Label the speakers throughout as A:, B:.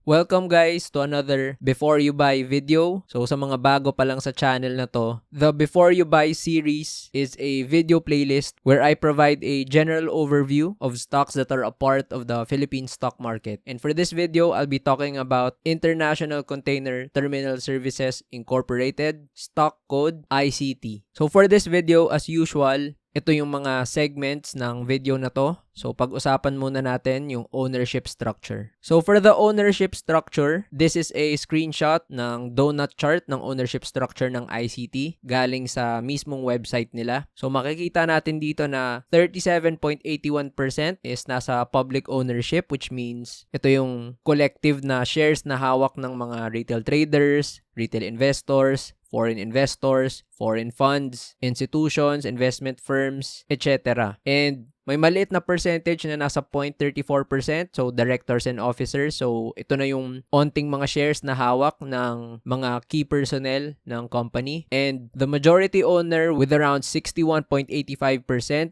A: Welcome guys to another Before You Buy video. So sa mga bago pa lang sa channel na to, the Before You Buy series is a video playlist where I provide a general overview of stocks that are a part of the Philippine stock market. And for this video, I'll be talking about International Container Terminal Services Incorporated, stock code ICT. So for this video, as usual, ito yung mga segments ng video na to. So, pag-usapan muna natin yung ownership structure. So, for the ownership structure, this is a screenshot ng donut chart ng ownership structure ng ICT galing sa mismong website nila. So, makikita natin dito na 37.81% is nasa public ownership, which means ito yung collective na shares na hawak ng mga retail traders, retail investors, foreign investors, foreign funds, institutions, investment firms, etc. And may maliit na percentage na nasa 0.34%, so directors and officers. So ito na yung onting mga shares na hawak ng mga key personnel ng company. And the majority owner with around 61.85%,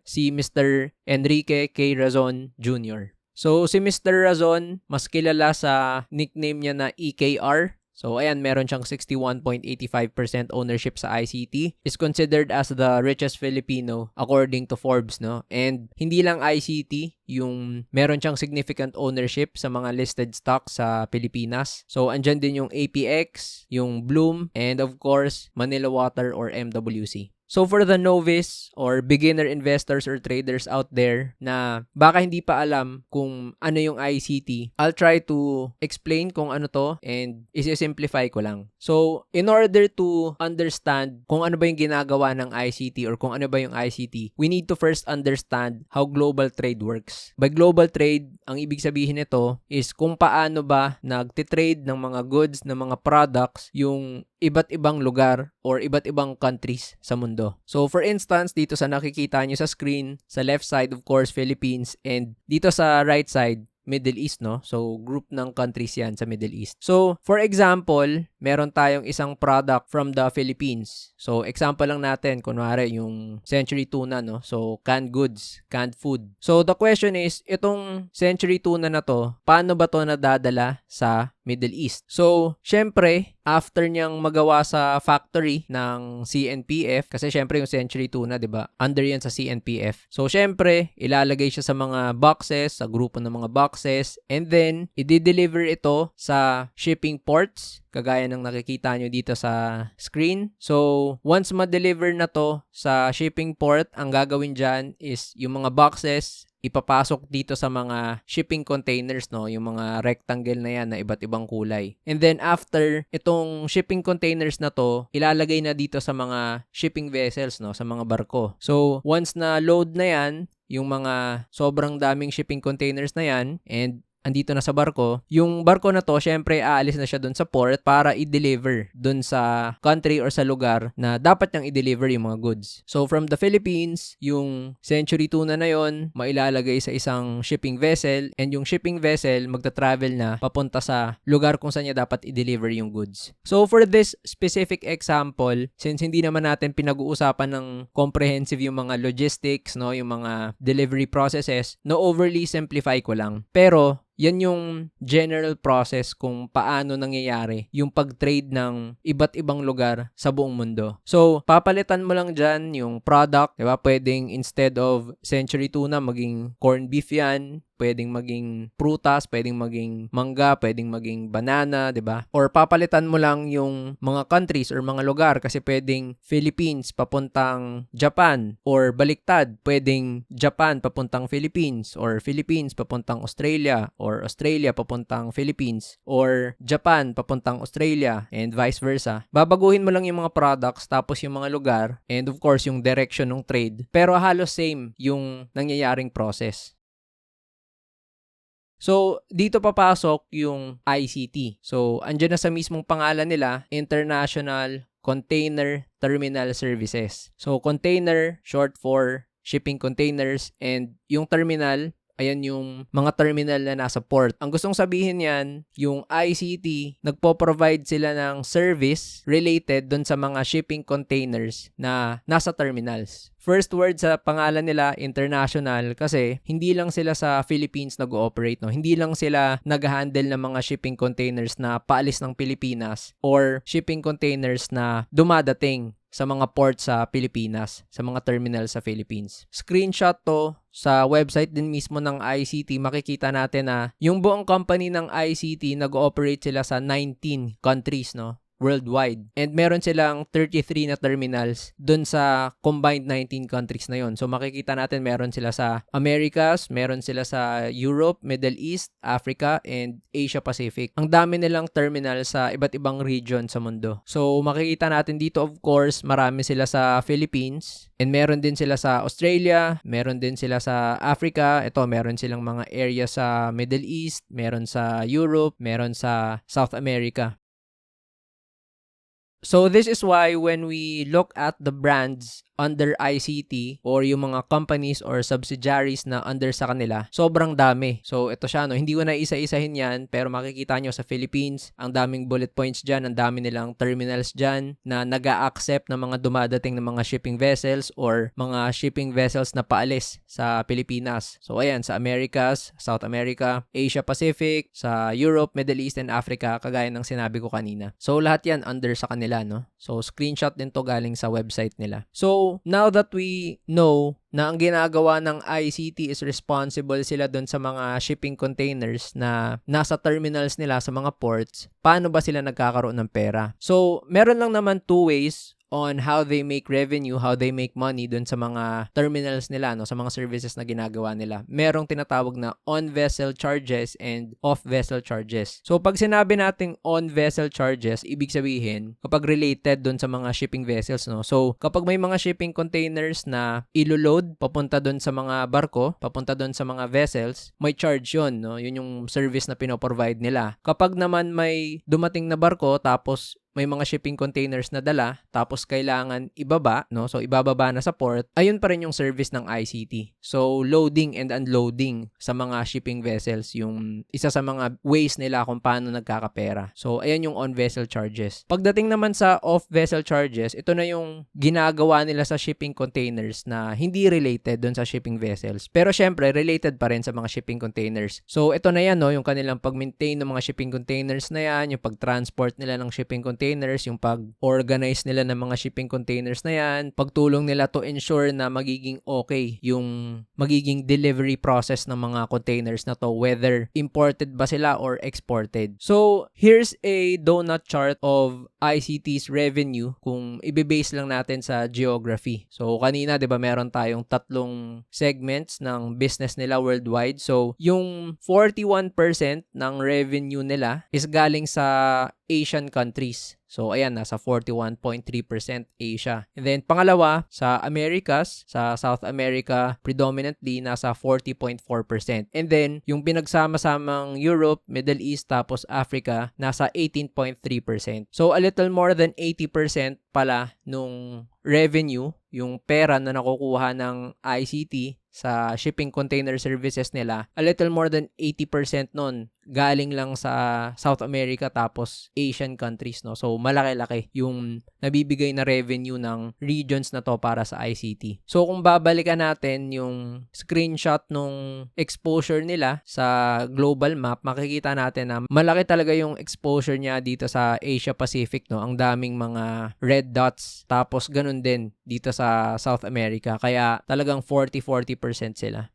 A: si Mr. Enrique K. Razon Jr. So si Mr. Razon, mas kilala sa nickname niya na EKR. So, ayan, meron siyang 61.85% ownership sa ICT. Is considered as the richest Filipino according to Forbes, no? And hindi lang ICT yung meron siyang significant ownership sa mga listed stocks sa Pilipinas. So, andyan din yung APX, yung Bloom, and of course, Manila Water or MWC. So for the novice or beginner investors or traders out there na baka hindi pa alam kung ano yung ICT, I'll try to explain kung ano to and isi-simplify ko lang. So in order to understand kung ano ba yung ginagawa ng ICT or kung ano ba yung ICT, we need to first understand how global trade works. By global trade, ang ibig sabihin nito is kung paano ba nagtitrade ng mga goods, ng mga products, yung iba't ibang lugar or iba't ibang countries sa mundo. So for instance, dito sa nakikita nyo sa screen, sa left side of course Philippines, and dito sa right side Middle East, no? So, group ng countries yan sa Middle East. So, for example, meron tayong isang product from the Philippines. So, example lang natin, kunwari, yung Century Tuna, no? So, canned goods, canned food. So, the question is, itong Century Tuna na to, paano ba to nadadala sa Middle East? So, syempre, after niyang magawa sa factory ng CNPF, kasi syempre yung Century Tuna, di ba? Under yan sa CNPF. So, syempre, ilalagay siya sa mga boxes, sa grupo ng mga boxes, and then, i-deliver ito sa shipping ports, kagaya ng nakikita nyo dito sa screen. So, once ma-deliver na to sa shipping port, ang gagawin dyan is yung mga boxes, ipapasok dito sa mga shipping containers, no? Yung mga rectangle na yan na iba't ibang kulay. And then after itong shipping containers na to, ilalagay na dito sa mga shipping vessels, no? Sa mga barko. So, once na load na yan, yung mga sobrang daming shipping containers na yan, and andito na sa barko, yung barko na to, syempre, aalis na siya dun sa port para i-deliver dun sa country or sa lugar na dapat niyang i-deliver yung mga goods. So, from the Philippines, yung Century Tuna na yon mailalagay sa isang shipping vessel, and yung shipping vessel magta-travel na papunta sa lugar kung saan niya dapat i-deliver yung goods. So, for this specific example, since hindi naman natin pinag-uusapan ng comprehensive yung mga logistics, no, yung mga delivery processes, no, overly simplify ko lang. Pero, yan yung general process kung paano nangyayari yung pag-trade ng iba't ibang lugar sa buong mundo. So, papalitan mo lang dyan yung product, diba? Pwedeng instead of Century Tuna, maging corned beef yan. Pwedeng maging prutas, pwedeng maging mangga, pwedeng maging banana, 'di ba? Or papalitan mo lang yung mga countries or mga lugar kasi pwedeng Philippines papuntang Japan or baliktad, pwedeng Japan papuntang Philippines or Philippines papuntang Australia or Australia papuntang Philippines or Japan papuntang Australia and vice versa. Babaguhin mo lang yung mga products tapos yung mga lugar and of course yung direction ng trade. Pero halos same yung nangyayaring process. So, dito papasok yung ICT. So, andyan na sa mismong pangalan nila, International Container Terminal Services. So, container, short for shipping containers, and yung terminal, Ayan yung mga terminal na nasa port. Ang gustong sabihin yan, yung ICT, nagpo-provide sila ng service related dun sa mga shipping containers na nasa terminals. First word sa pangalan nila, international, kasi hindi lang sila sa Philippines nag-ooperate, no? Hindi lang sila nag-handle ng mga shipping containers na paalis ng Pilipinas or shipping containers na dumadating sa mga port sa Pilipinas, sa mga terminal sa Philippines. Screenshot to sa website din mismo ng ICT, makikita natin na yung buong company ng ICT nag-ooperate sila sa 19 countries, no? Worldwide. And meron silang 33 na terminals dun sa combined 19 countries na yon. So makikita natin meron sila sa Americas, meron sila sa Europe, Middle East, Africa, and Asia Pacific. Ang dami nilang terminal sa iba't ibang region sa mundo. So makikita natin dito, of course, marami sila sa Philippines, and meron din sila sa Australia, meron din sila sa Africa. Ito, meron silang mga area sa Middle East, meron sa Europe, meron sa South America. So this is why when we look at the brands under ICT or yung mga companies or subsidiaries na under sa kanila, sobrang dami. So ito siya, no? Hindi ko na isa-isahin yan, pero makikita nyo sa Philippines, ang daming bullet points dyan, ang dami nilang terminals dyan na nag-a-accept ng mga dumadating ng mga shipping vessels or mga shipping vessels na paalis sa Pilipinas. So ayan, sa Americas, South America, Asia Pacific, sa Europe, Middle East, and Africa, kagaya ng sinabi ko kanina. So lahat yan under sa kanila, no? So screenshot din to galing sa website nila. So now that we know na ang ginagawa ng ICT is responsible sila doon sa mga shipping containers na nasa terminals nila sa mga ports, paano ba sila nagkakaroon ng pera? So meron lang naman two ways on how they make revenue, how they make money dun sa mga terminals nila, no, sa mga services na ginagawa nila. Merong tinatawag na on-vessel charges and off-vessel charges. So, pag sinabi nating on-vessel charges, ibig sabihin, kapag related dun sa mga shipping vessels, no. So, kapag may mga shipping containers na ilo-load papunta dun sa mga barko, papunta dun sa mga vessels, may charge yun, no. Yun yung service na pinoprovide nila. Kapag naman may dumating na barko, tapos may mga shipping containers na dala, tapos kailangan ibaba, no? So, ibababa na sa port, ayun pa rin yung service ng ICT. So, loading and unloading sa mga shipping vessels, yung isa sa mga ways nila kung paano nagkakapera. So, ayan yung on-vessel charges. Pagdating naman sa off-vessel charges, ito na yung ginagawa nila sa shipping containers na hindi related dun sa shipping vessels. Pero, syempre, related pa rin sa mga shipping containers. So, ito na yan, no? Yung kanilang pag-maintain ng mga shipping containers na yan, yung pag-transport nila ng shipping containers, yung pag-organize nila ng mga shipping containers na yan, pagtulong nila to ensure na magiging okay yung magiging delivery process ng mga containers na to, whether imported ba sila or exported. So, here's a donut chart of ICT's revenue kung ibibase lang natin sa geography. So, kanina, di ba, meron tayong tatlong segments ng business nila worldwide. So, yung 41% ng revenue nila is galing sa Asian countries. So, ayan, nasa 41.3% Asia. And then, pangalawa, sa Americas, sa South America, predominantly, nasa 40.4%. And then, yung pinagsama-samang Europe, Middle East, tapos Africa, nasa 18.3%. So, a little more than 80% pala nung revenue, yung pera na nakukuha ng ICT sa shipping container services nila, a little more than 80% nun galing lang sa South America tapos Asian countries, no? So, malaki-laki yung nabibigay na revenue ng regions na to para sa ICT. So, kung babalikan natin yung screenshot nung exposure nila sa global map, makikita natin na malaki talaga yung exposure niya dito sa Asia Pacific, no? Ang daming mga red dots. Tapos, ganun din dito sa South America. Kaya, talagang 40% sila.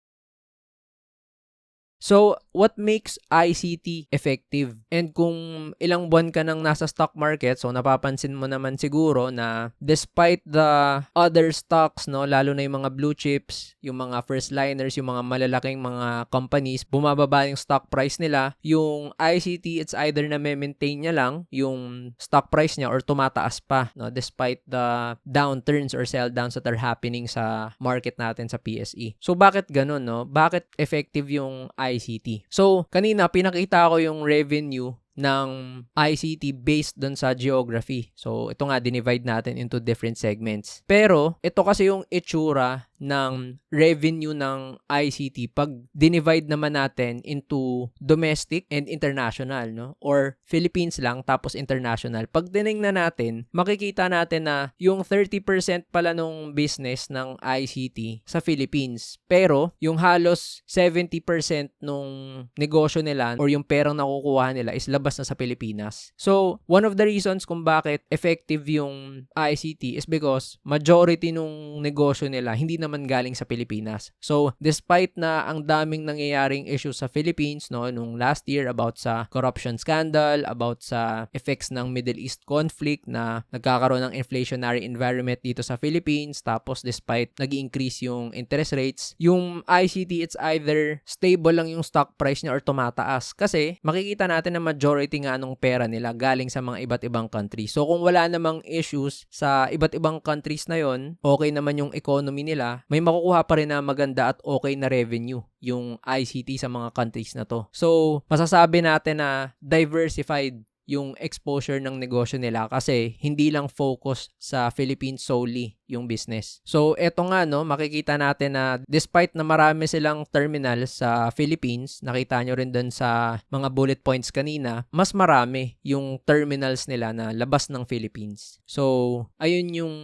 A: So, what makes ICT effective? And kung ilang buwan ka nang nasa stock market, so napapansin mo naman siguro na despite the other stocks, no, lalo na yung mga blue chips, yung mga first liners, yung mga malalaking mga companies, bumababa yung stock price nila, yung ICT, it's either na maintain niya lang yung stock price niya or tumataas pa, no, despite the downturns or sell downs that are happening sa market natin sa PSE. So, bakit ganun, no? Bakit effective yung ICT? So, kanina pinakita ko yung revenue ng ICT based dun sa geography. So, ito nga, dinivide natin into different segments. Pero, ito kasi yung itsura ng revenue ng ICT pag dinivide naman natin into domestic and international, no? Or Philippines lang tapos international. Pag tinignan natin, makikita natin na yung 30% pala nung business ng ICT sa Philippines. Pero yung halos 70% nung negosyo nila or yung perang nakukuha nila is labas na sa Pilipinas. So, one of the reasons kung bakit effective yung ICT is because majority nung negosyo nila hindi naman galing sa Pilipinas. So, despite na ang daming nangyayaring issues sa Philippines, no, nung last year about sa corruption scandal, about sa effects ng Middle East conflict na nagkakaroon ng inflationary environment dito sa Philippines, tapos despite nag-increase yung interest rates, yung ICT, it's either stable lang yung stock price niya or tumataas. Kasi makikita natin na majority nga nung pera nila galing sa mga iba't ibang countries. So, kung wala namang issues sa iba't ibang countries na yon, okay naman yung economy nila, may makukuha pa rin na maganda at okay na revenue yung ICT sa mga countries na to. So, masasabi natin na diversified yung exposure ng negosyo nila kasi hindi lang focus sa Philippines solely yung business. So, eto nga, no, makikita natin na despite na marami silang terminals sa Philippines, nakita nyo rin dun sa mga bullet points kanina, mas marami yung terminals nila na labas ng Philippines. So, ayun yung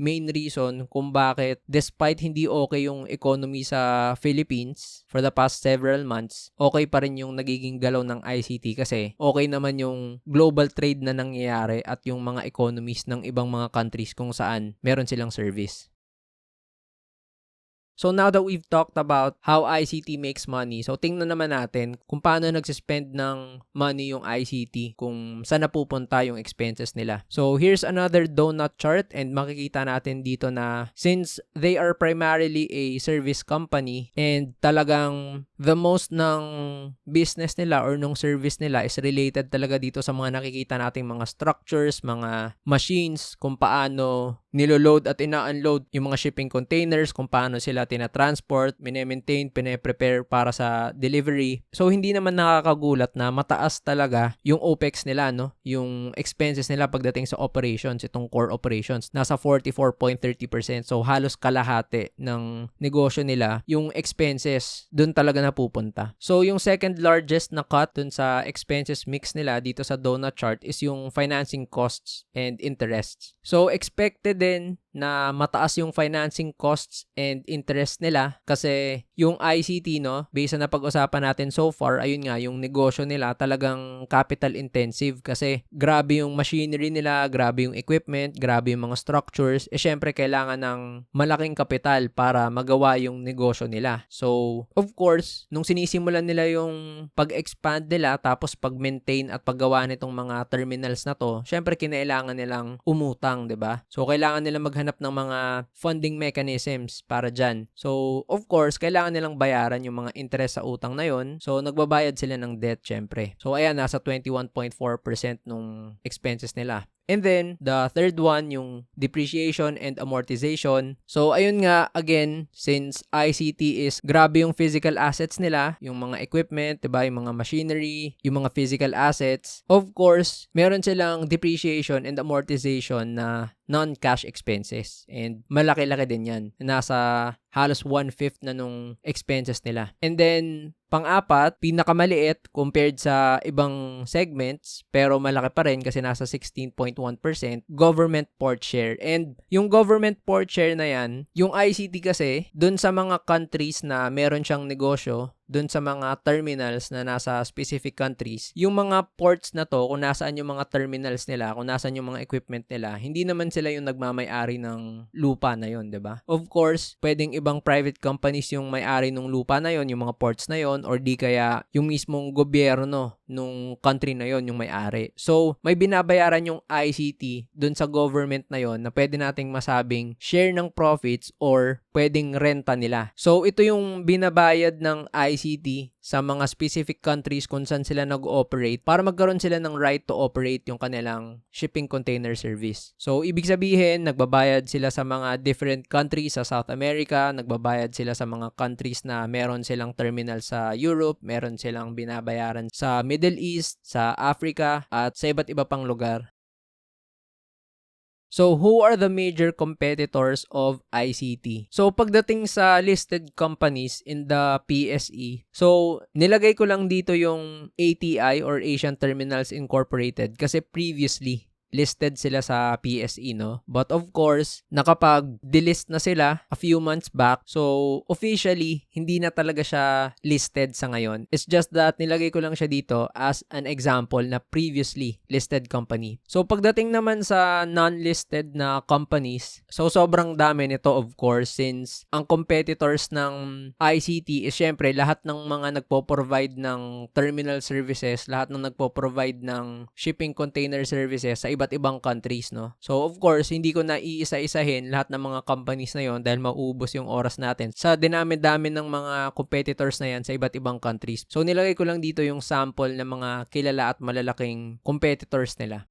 A: main reason kung bakit despite hindi okay yung economy sa Philippines for the past several months, okay pa rin yung nagiging galaw ng ICT kasi okay naman yung global trade na nangyayari at yung mga economies ng ibang mga countries kung saan meron silang service. So now that we've talked about how ICT makes money, so tingnan naman natin kung paano nagsispend ng money yung ICT, kung saan napupunta yung expenses nila. So here's another donut chart and makikita natin dito na since they are primarily a service company and talagang the most ng business nila or nung service nila is related talaga dito sa mga nakikita nating mga structures, mga machines, kung paano niloload at ina-unload yung mga shipping containers, kung paano sila tina-transport, mine-maintain, pine-prepare para sa delivery. So, hindi naman nakakagulat na mataas talaga yung OPEX nila, no? Yung expenses nila pagdating sa operations, itong core operations, nasa 44.30%. So, halos kalahati ng negosyo nila, yung expenses, dun talaga napupunta. So, yung second largest na cut dun sa expenses mix nila dito sa donut chart is yung financing costs and interests. So, expected din na mataas yung financing costs and interest nila kasi yung ICT, no, based na pag-usapan natin so far, ayun nga, yung negosyo nila talagang capital intensive kasi grabe yung machinery nila, grabe yung equipment, grabe yung mga structures, syempre kailangan ng malaking kapital para magawa yung negosyo nila. So, of course, nung sinisimulan nila yung pag-expand nila tapos pag-maintain at paggawa nitong mga terminals na to, syempre kinailangan nilang umutang, 'di ba? So, kailangan nilang maghanap ng mga funding mechanisms para dyan. So, of course, kailangan nilang bayaran yung mga interest sa utang na yon. So, nagbabayad sila ng debt, syempre. So, ayan, nasa 21.4% nung expenses nila. And then, the third one, yung depreciation and amortization. So, ayun nga, again, since ICT is grabe yung physical assets nila, yung mga equipment, diba, yung mga machinery, yung mga physical assets, of course, meron silang depreciation and amortization na non-cash expenses. And malaki-laki din yan. Nasa halos 1/5 na nung expenses nila. And then, pang-apat, pinakamaliit compared sa ibang segments, pero malaki pa rin kasi nasa 16.1%, government port share. And yung government port share na yan, yung ICT kasi, dun sa mga countries na meron siyang negosyo, dun sa mga terminals na nasa specific countries, yung mga ports na to, kung nasaan yung mga terminals nila, kung nasaan yung mga equipment nila, hindi naman sila yung nagmamay-ari ng lupa na yon, diba? Of course, pwedeng ibang private companies yung may-ari ng lupa na yon, yung mga ports na yon, or di kaya yung mismong gobyerno nung country na yon yung may-ari. So, may binabayaran yung ICT dun sa government na yon na pwede nating masabing share ng profits or pwedeng renta nila. So, ito yung binabayad ng ICT sa mga specific countries kung saan sila nag-ooperate para magkaroon sila ng right to operate yung kanilang shipping container service. So, ibig sabihin, nagbabayad sila sa mga different countries sa South America, nagbabayad sila sa mga countries na meron silang terminal sa Europe, meron silang binabayaran sa Middle East, sa Africa, at sa iba't iba pang lugar. So, who are the major competitors of ICT? So, pagdating sa listed companies in the PSE, so, nilagay ko lang dito yung ATI or Asian Terminals Incorporated kasi previously, listed sila sa PSE, no? But of course, nakapag-delist na sila a few months back. So, officially, hindi na talaga siya listed sa ngayon. It's just that nilagay ko lang siya dito as an example na previously listed company. So, pagdating naman sa non-listed na companies, so sobrang dami nito of course since ang competitors ng ICT is syempre lahat ng mga nagpo-provide ng terminal services, lahat ng nagpo-provide ng shipping container services sa iba't ibang countries, no? So, of course, hindi ko na iisa-isahin lahat ng mga companies na yon dahil mauubos yung oras natin sa dinami-dami ng mga competitors na yan sa iba't ibang countries. So, nilagay ko lang dito yung sample ng mga kilala at malalaking competitors nila.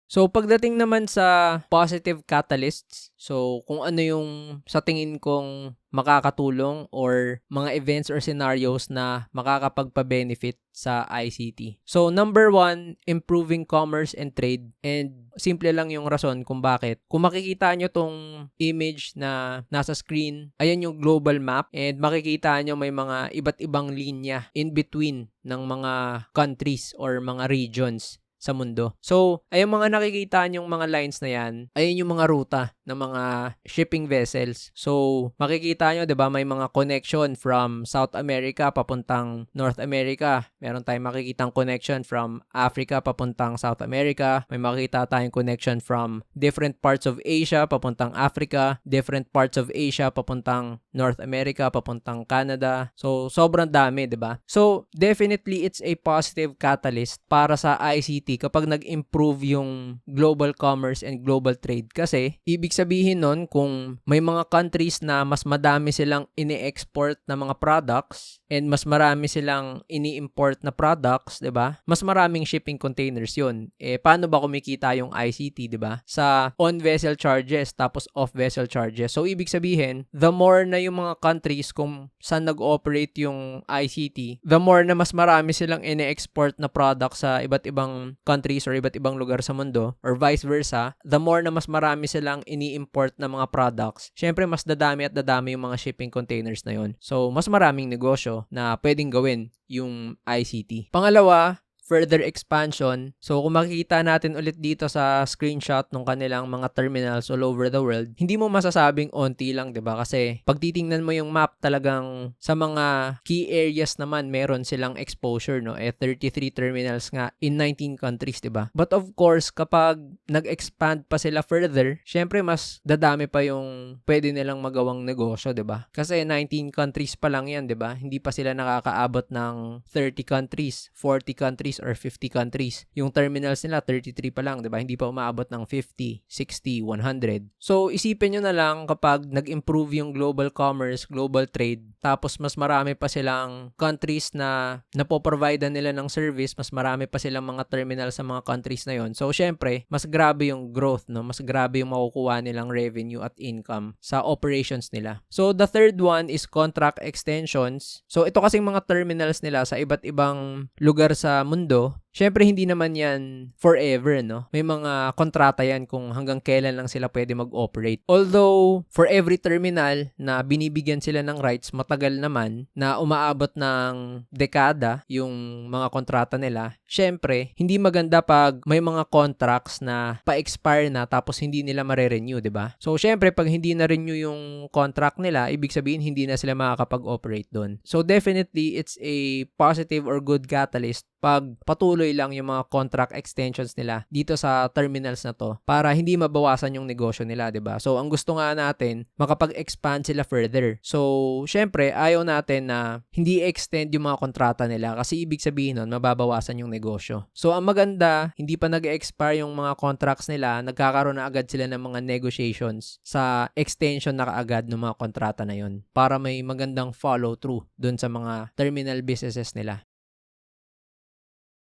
A: So, pagdating naman sa positive catalysts, so kung ano yung sa tingin kong makakatulong or mga events or scenarios na makakapagpa-benefit sa ICT. So, number 1, improving commerce and trade. And simple lang yung rason kung bakit. Kung makikita nyo tong image na nasa screen, ayan yung global map and makikita nyo may mga iba't ibang linya in between ng mga countries or mga regions sa mundo. So, ayun mga nakikita nyong mga lines na yan, ayun yung mga ruta ng mga shipping vessels. So, makikita nyo, 'di ba, may mga connection from South America papuntang North America. Meron tayong makikitang connection from Africa papuntang South America. May makikita tayong connection from different parts of Asia papuntang Africa, different parts of Asia papuntang North America, papuntang Canada. So, sobrang dami, 'di ba? So, definitely it's a positive catalyst para sa ICT kapag nag-improve yung global commerce and global trade. Kasi, ibig sabihin nun, kung may mga countries na mas madami silang ini-export na mga products and mas marami silang ini-import na products, 'di ba? Mas maraming shipping containers 'yun. Paano ba kumikita yung ICT, 'di ba? Sa on-vessel charges tapos off-vessel charges. So, ibig sabihin, the more na yung mga countries kung saan nag-operate yung ICT, the more na mas marami silang ini-export na products sa iba't ibang countries or iba't ibang lugar sa mundo or vice versa, the more na mas marami silang ini-import na mga products, syempre mas dadami at dadami yung mga shipping containers na yon. So, mas maraming negosyo na pwedeng gawin yung ICT. Pangalawa, further expansion. So, kung makikita natin ulit dito sa screenshot ng kanilang mga terminals all over the world, hindi mo masasabing onti lang, 'di ba? Kasi pag titingnan mo yung map, talagang sa mga key areas naman meron silang exposure, no? 33 terminals nga in 19 countries, 'di ba? But of course, kapag nag-expand pa sila further, syempre mas dadami pa yung pwede nilang magawang negosyo, 'di ba? Kasi 19 countries pa lang 'yan, 'di ba? Hindi pa sila nakakaabot ng 30 countries, 40 countries or 50 countries. Yung terminals nila 33 pa lang, 'di ba? Hindi pa umaabot ng 50, 60, 100. So, isipin niyo na lang kapag nag-improve yung global commerce, global trade, tapos mas marami pa silang countries na napo-provide nila ng service, mas marami pa silang mga terminal sa mga countries na 'yon. So, syempre, mas grabe yung growth, no? Mas grabe yung makukuha nilang revenue at income sa operations nila. So, the third one is contract extensions. So, ito kasing mga terminals nila sa iba't ibang lugar sa mundo, syempre hindi naman yan forever, no? May mga kontrata yan kung hanggang kailan lang sila pwede mag-operate. Although, for every terminal na binibigyan sila ng rights, matagal naman na umaabot ng dekada yung mga kontrata nila. Syempre, hindi maganda pag may mga contracts na pa-expire na tapos hindi nila mare-renew, 'di ba? So, syempre, pag hindi na-renew yung contract nila, ibig sabihin hindi na sila makakapag-operate doon. So, definitely, it's a positive or good catalyst pag patuloy lang yung mga contract extensions nila dito sa terminals na to para hindi mabawasan yung negosyo nila, 'di ba? So, ang gusto nga natin, makapag-expand sila further. So, syempre, ayaw natin na hindi extend yung mga kontrata nila kasi ibig sabihin nun, mababawasan yung negosyo. So, ang maganda, hindi pa nag-expire yung mga contracts nila, nagkakaroon na agad sila ng mga negotiations sa extension na kaagad ng mga kontrata na yun para may magandang follow-through dun sa mga terminal businesses nila.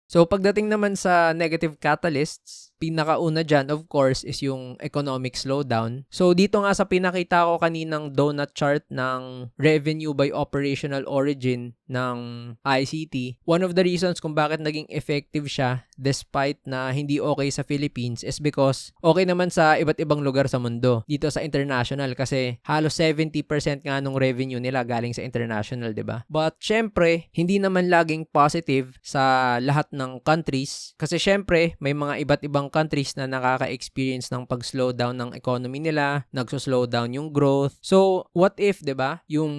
A: So, pagdating naman sa negative catalysts, pinakauna dyan, of course, is yung economic slowdown. So, dito nga sa pinakita ko kaninang donut chart ng revenue by operational origin ng ICT, one of the reasons kung bakit naging effective siya despite na hindi okay sa Philippines is because okay naman sa iba't ibang lugar sa mundo. Dito sa international kasi halos 70% nga nung revenue nila galing sa international, 'di ba? But syempre, hindi naman laging positive sa lahat ng countries kasi syempre may mga iba't ibang countries na nakaka-experience ng pag-slow down ng economy nila, nagso-slow down yung growth. So, what if, 'di ba, yung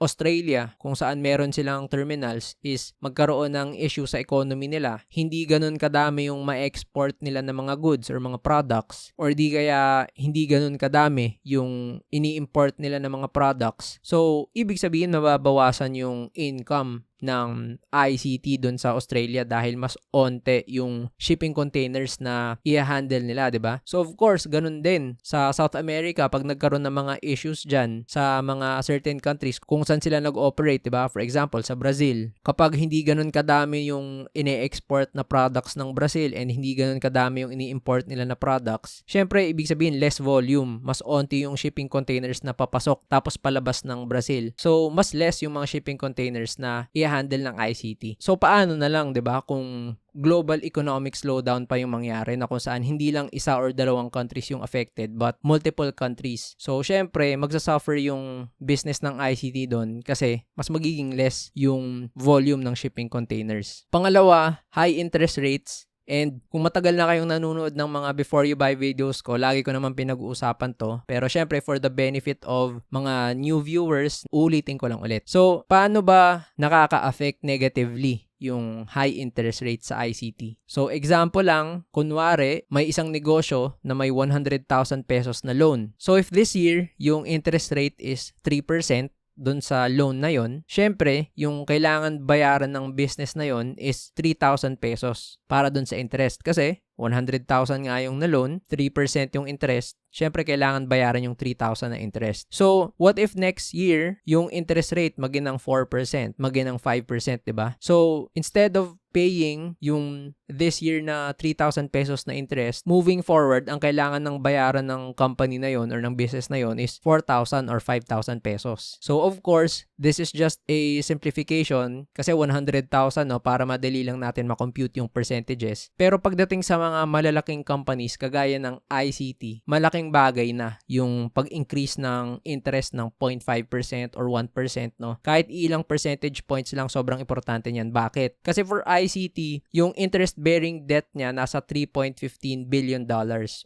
A: Australia, kung saan meron silang terminals, is magkaroon ng issue sa economy nila. Hindi ganun kadami yung ma-export nila ng mga goods or mga products, or di kaya hindi ganun kadami yung ini-import nila ng mga products. So, ibig sabihin mababawasan yung income ng ICT doon sa Australia dahil mas onte yung shipping containers na i-handle nila, 'di ba? So of course, ganun din sa South America pag nagkaroon ng mga issues diyan sa mga certain countries kung saan sila nag-operate, 'di ba? For example, sa Brazil, kapag hindi ganun kadami yung ine-export na products ng Brazil and hindi ganun kadami yung ini-import nila na products, syempre ibig sabihin less volume, mas onti yung shipping containers na papasok tapos palabas ng Brazil. So mas less yung mga shipping containers na handle ng ICT. So paano na lang, 'di ba, kung global economic slowdown pa yung mangyari na kung saan hindi lang isa or dalawang countries yung affected but multiple countries. So syempre, magsasuffer yung business ng ICT doon kasi mas magiging less yung volume ng shipping containers. Pangalawa, high interest rates. And kung matagal na kayong nanonood ng mga before you buy videos ko, lagi ko naman pinag-uusapan to. Pero syempre, for the benefit of mga new viewers, ulitin ko lang ulit. So, paano ba nakaka-affect negatively yung high interest rate sa ICT? So, example lang, kunwari, may isang negosyo na may 100,000 pesos na loan. So, if this year, yung interest rate is 3%, doon sa loan na yon, syempre, yung kailangan bayaran ng business na yon is 3,000 pesos para doon sa interest. Kasi 100,000 nga yung na-loan, 3% yung interest, syempre kailangan bayaran yung 3,000 na interest. So, what if next year, yung interest rate maging ng 4%, maging ng 5%, diba? So, instead of paying yung this year na 3,000 pesos na interest, moving forward, ang kailangan ng bayaran ng company na yon or ng business na yon is 4,000 or 5,000 pesos. So, of course, this is just a simplification kasi 100,000, no, para madali lang natin makompute yung percentages. Pero pagdating sa mga malalaking companies kagaya ng ICT, malaking bagay na yung pag-increase ng interest ng 0.5% or 1%, no? Kahit ilang percentage points lang, sobrang importante niyan. Bakit? Kasi for ICT, yung interest-bearing debt niya nasa $3.15 billion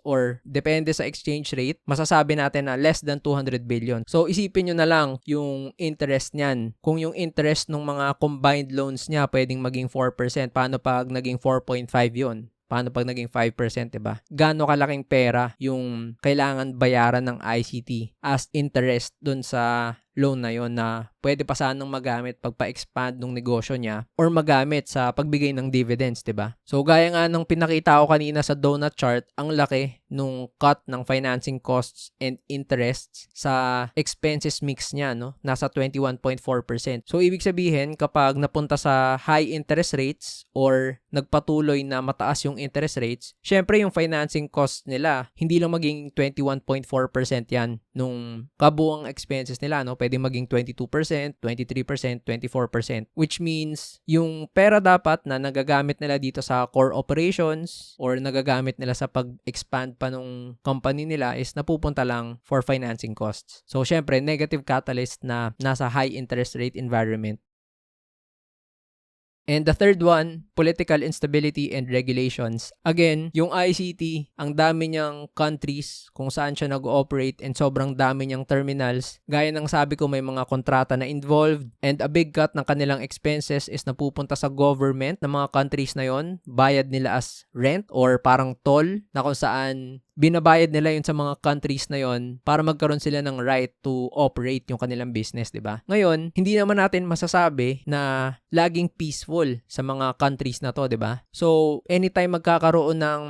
A: or depende sa exchange rate, masasabi natin na less than 200 billion. So, isipin nyo na lang yung interest niyan. Kung yung interest ng mga combined loans niya pwedeng maging 4%, paano pag naging 4.5 yun? Paano pag naging 5%, diba? Gaano kalaking pera yung kailangan bayaran ng ICT as interest dun sa loan na yon na pwede pa sanang magamit pagpa-expand ng negosyo niya or magamit sa pagbigay ng dividends, 'di ba? So gaya nga ng pinakita ko kanina sa donut chart, ang laki nung cut ng financing costs and interests sa expenses mix niya, no? Nasa 21.4%. So ibig sabihin, kapag napunta sa high interest rates or nagpatuloy na mataas yung interest rates, syempre yung financing costs nila hindi lang maging 21.4% yan nung kabuuang expenses nila, no? Pwede maging 22%, 23%, 24%, which means yung pera dapat na nagagamit nila dito sa core operations or nagagamit nila sa pag-expand pa nung company nila is napupunta lang for financing costs. So, syempre, negative catalyst na nasa high interest rate environment. And the third one, political instability and regulations. Again, yung ICT, ang dami niyang countries kung saan siya nag-ooperate and sobrang dami niyang terminals. Gaya ng sabi ko, may mga kontrata na involved and a big cut ng kanilang expenses is napupunta sa government ng mga countries na yon. Bayad nila as rent or parang toll na kung saan binabayad nila yun sa mga countries na yon para magkaroon sila ng right to operate yung kanilang business, di ba? Ngayon, hindi naman natin masasabi na laging peaceful sa mga countries na to, di ba? So, anytime magkakaroon ng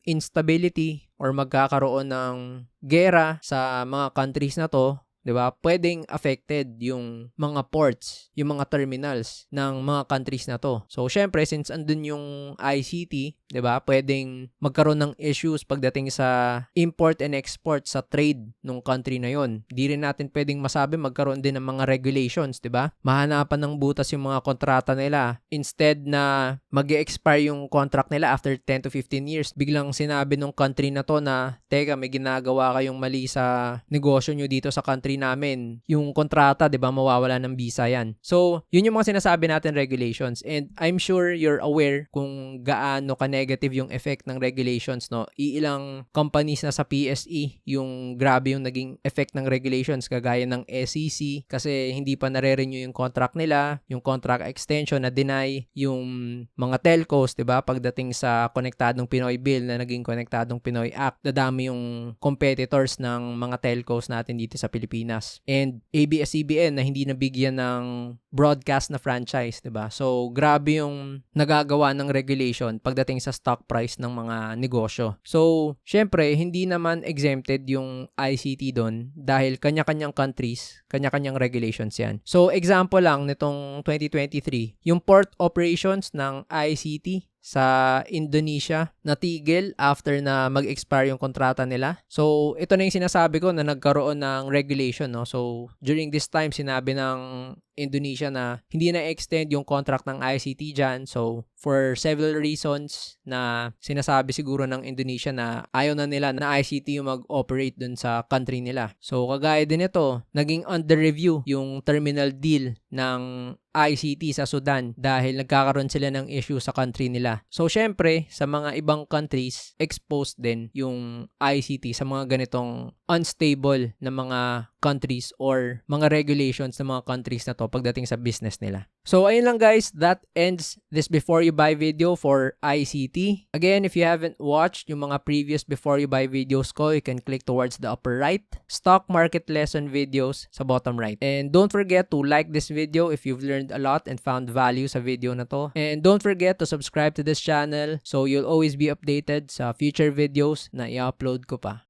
A: instability or magkakaroon ng gera sa mga countries na to, 'di ba? Pwedeng affected yung mga ports, yung mga terminals ng mga countries na to. So, syempre, since andun yung ICT, 'di ba? Pwedeng magkaroon ng issues pagdating sa import and export sa trade ng country na yon. Di rin natin pwedeng masabi magkaroon din ng mga regulations, 'di ba? Mahanapan ng butas yung mga kontrata nila. Instead na mag-expire yung contract nila after 10 to 15 years, biglang sinabi ng country na to na, teka, may ginagawa kayong mali sa negosyo nyo dito sa country namin. Yung kontrata, 'di ba, mawawala ng visa yan. So, yun yung mga sinasabi natin regulations. And I'm sure you're aware kung gaano ka-negative yung effect ng regulations, no? Iilang companies na sa PSE yung grabe yung naging effect ng regulations, kagaya ng SEC kasi hindi pa nare-renew yung contract nila, yung contract extension na deny, yung mga telcos, 'di ba, pagdating sa Konektadong Pinoy Bill na naging Konektadong Pinoy Act, dadami yung competitors ng mga telcos natin dito sa Pilipinas. And ABS-CBN na hindi nabigyan ng broadcast na franchise, 'di ba? So, grabe yung nagagawa ng regulation pagdating sa stock price ng mga negosyo. So, syempre, hindi naman exempted yung ICT doon dahil kanya-kanyang countries, kanya-kanyang regulations yan. So, example lang nitong 2023, yung port operations ng ICT sa Indonesia natigil after na mag-expire yung kontrata nila. So, ito na yung sinasabi ko na nagkaroon ng regulation, no? So, during this time, sinabi ng Indonesia na hindi na extend yung contract ng ICT dyan. So, for several reasons na sinasabi siguro ng Indonesia na ayaw na nila na ICT yung mag-operate dun sa country nila. So, kagaya din ito, naging under review yung terminal deal ng ICT sa Sudan dahil nagkakaroon sila ng issue sa country nila. So, syempre, sa mga ibang countries, exposed din yung ICT sa mga ganitong unstable na mga countries or mga regulations ng mga countries na to pagdating sa business nila. So, ayun lang guys, that ends this Before You Buy video for ICT. Again, if you haven't watched yung mga previous Before You Buy videos ko, you can click towards the upper right. Stock market lesson videos sa bottom right. And don't forget to like this video if you've learned a lot and found value sa video na to. And don't forget to subscribe to this channel so you'll always be updated sa future videos na i-upload ko pa.